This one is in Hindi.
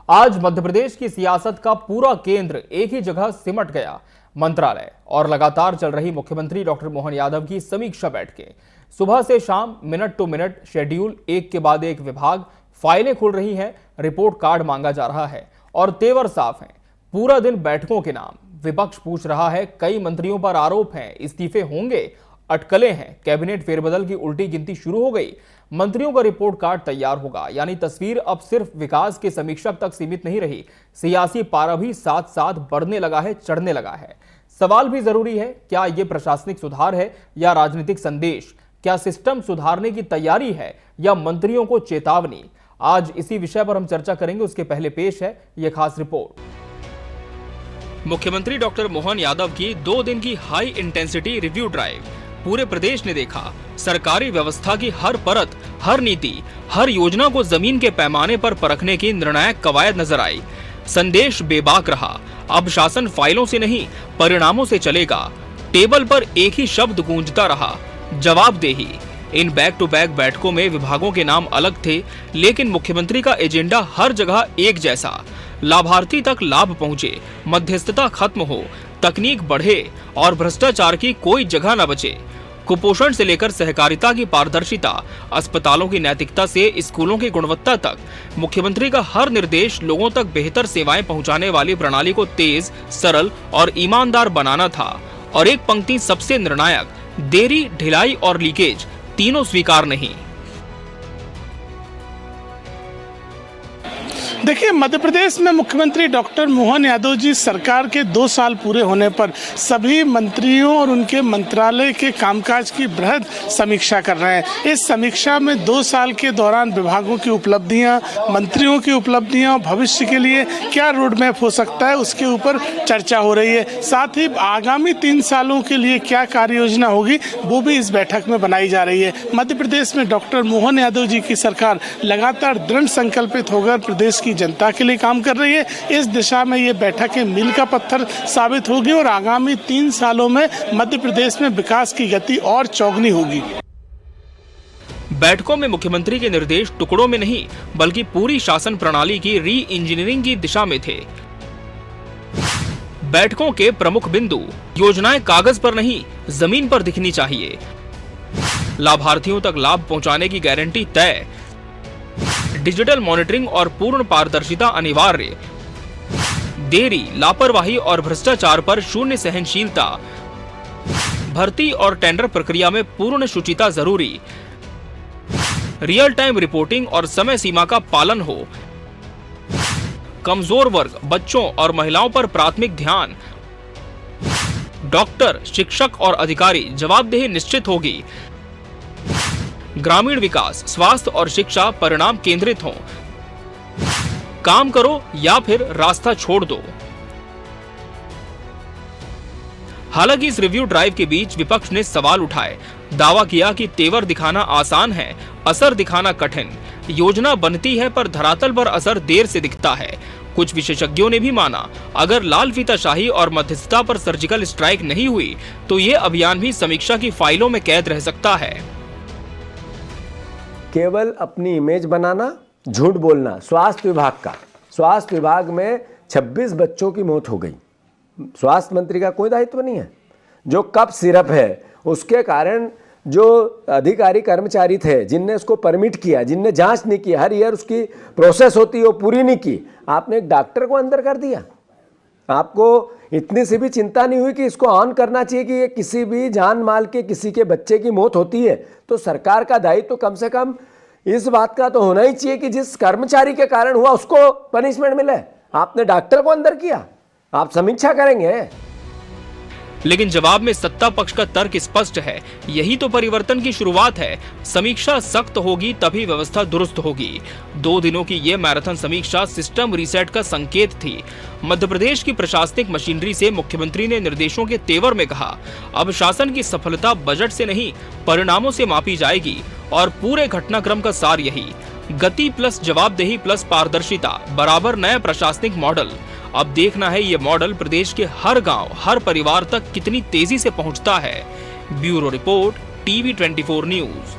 आज मध्य प्रदेश की सियासत का पूरा केंद्र एक ही जगह सिमट गया, मंत्रालय। और लगातार चल रही मुख्यमंत्री डॉक्टर मोहन यादव की समीक्षा बैठकें। सुबह से शाम मिनट टू मिनट शेड्यूल, एक के बाद एक विभाग, फाइलें खुल रही हैं, रिपोर्ट कार्ड मांगा जा रहा है और तेवर साफ है। पूरा दिन बैठकों के नाम। विपक्ष पूछ रहा है, कई मंत्रियों पर आरोप हैं, इस्तीफे होंगे, अटकलें हैं, कैबिनेट फेरबदल की उल्टी गिनती शुरू हो गई। मंत्रियों का रिपोर्ट कार्ड तैयार होगा, यानी तस्वीर अब सिर्फ विकास के समीक्षक तक सीमित नहीं रही। सियासी पारा भी साथ साथ बढ़ने लगा है, चढ़ने लगा है। सवाल भी जरूरी है, क्या यह प्रशासनिक सुधार है या राजनीतिक संदेश? क्या सिस्टम सुधारने की तैयारी है या मंत्रियों को चेतावनी? आज इसी विषय पर हम चर्चा करेंगे। उसके पहले पेश है यह खास रिपोर्ट। मुख्यमंत्री डॉक्टर मोहन यादव की 2 दिन की हाई इंटेंसिटी रिव्यू ड्राइव पूरे प्रदेश ने देखा। सरकारी व्यवस्था की हर परत, हर नीति, हर योजना को जमीन के पैमाने पर परखने की निर्णायक कवायद नजर आई। संदेश बेबाक रहा, अब शासन फाइलों से नहीं परिणामों से चलेगा। टेबल पर एक ही शब्द गूंजता रहा, जवाबदेही। इन बैक टू बैक बैठकों में विभागों के नाम अलग थे, लेकिन मुख्यमंत्री का एजेंडा हर जगह एक जैसा। लाभार्थी तक लाभ पहुंचे, मध्यस्थता खत्म हो, तकनीक बढ़े और भ्रष्टाचार की कोई जगह न बचे। कुपोषण से लेकर सहकारिता की पारदर्शिता, अस्पतालों की नैतिकता से स्कूलों की गुणवत्ता तक, मुख्यमंत्री का हर निर्देश लोगों तक बेहतर सेवाएं पहुंचाने वाली प्रणाली को तेज, सरल और ईमानदार बनाना था। और एक पंक्ति सबसे निर्णायक, देरी, ढिलाई और लीकेज तीनों स्वीकार नहीं। देखिए, मध्य प्रदेश में मुख्यमंत्री डॉक्टर मोहन यादव जी सरकार के 2 साल पूरे होने पर सभी मंत्रियों और उनके मंत्रालय के कामकाज की बृहद समीक्षा कर रहे हैं। इस समीक्षा में 2 साल के दौरान विभागों की उपलब्धियां, मंत्रियों की उपलब्धियां, भविष्य के लिए क्या रोड मैप हो सकता है, उसके ऊपर चर्चा हो रही है। साथ ही आगामी 3 सालों के लिए क्या कार्य योजना होगी, वो भी इस बैठक में बनाई जा रही है। मध्य प्रदेश में डॉक्टर मोहन यादव जी की सरकार लगातार दृढ़ संकल्पित होकर प्रदेश की जनता के लिए काम कर रही है। इस दिशा में ये बैठकें मील का पत्थर साबित होगी और आगामी 3 सालों में मध्य प्रदेश में विकास की गति और चौगुनी होगी। बैठकों में मुख्यमंत्री के निर्देश टुकड़ों में नहीं, बल्कि पूरी शासन प्रणाली की री इंजीनियरिंग की दिशा में थे। बैठकों के प्रमुख बिंदु, योजनाएं कागज पर नहीं, जमीन पर दिखनी चाहिए। लाभार्थियों तक लाभ पहुंचाने की गारंटी तय। डिजिटल मॉनिटरिंग और पूर्ण पारदर्शिता अनिवार्य। देरी, लापरवाही और भ्रष्टाचार पर शून्य सहनशीलता। भर्ती और टेंडर प्रक्रिया में पूर्ण शुचिता जरूरी। रियल टाइम रिपोर्टिंग और समय सीमा का पालन हो। कमजोर वर्ग, बच्चों और महिलाओं पर प्राथमिक ध्यान। डॉक्टर, शिक्षक और अधिकारी जवाबदेही निश्चित होगी। ग्रामीण विकास, स्वास्थ्य और शिक्षा परिणाम केंद्रित हों। काम करो या फिर रास्ता छोड़ दो। हालांकि इस रिव्यू ड्राइव के बीच विपक्ष ने सवाल उठाए। दावा किया कि तेवर दिखाना आसान है, असर दिखाना कठिन। योजना बनती है पर धरातल पर असर देर से दिखता है। कुछ विशेषज्ञों ने भी माना, अगर लाल फीताशाही और मध्यस्थता पर सर्जिकल स्ट्राइक नहीं हुई तो ये अभियान भी समीक्षा की फाइलों में कैद रह सकता है। केवल अपनी इमेज बनाना, झूठ बोलना। स्वास्थ्य विभाग में 26 बच्चों की मौत हो गई। स्वास्थ्य मंत्री का कोई दायित्व नहीं है। जो कप सिरप है उसके कारण जो अधिकारी कर्मचारी थे, जिनने उसको परमिट किया, जिनने जांच नहीं की, हर ईयर उसकी प्रोसेस होती है वो पूरी नहीं की, आपने एक डॉक्टर को अंदर कर दिया। आपको इतनी सी भी चिंता नहीं हुई कि इसको ऑन करना चाहिए कि ये किसी भी जान माल के, किसी के बच्चे की मौत होती है तो सरकार का दायित्व तो कम से कम इस बात का तो होना ही चाहिए कि जिस कर्मचारी के कारण हुआ उसको पनिशमेंट मिले। आपने डॉक्टर को अंदर किया, आप समीक्षा करेंगे। लेकिन जवाब में सत्ता पक्ष का तर्क स्पष्ट है, यही तो परिवर्तन की शुरुआत है। समीक्षा सख्त होगी तभी व्यवस्था दुरुस्त होगी। 2 दिनों की ये मैराथन समीक्षा सिस्टम रीसेट का संकेत थी। मध्य प्रदेश की प्रशासनिक मशीनरी से मुख्यमंत्री ने निर्देशों के तेवर में कहा, अब शासन की सफलता बजट से नहीं परिणामों से मापी जाएगी। और पूरे घटनाक्रम का सार यही, गति प्लस जवाबदेही प्लस पारदर्शिता बराबर नया प्रशासनिक मॉडल। अब देखना है ये मॉडल प्रदेश के हर गांव, हर परिवार तक कितनी तेजी से पहुंचता है। Bureau report, TV 24 news.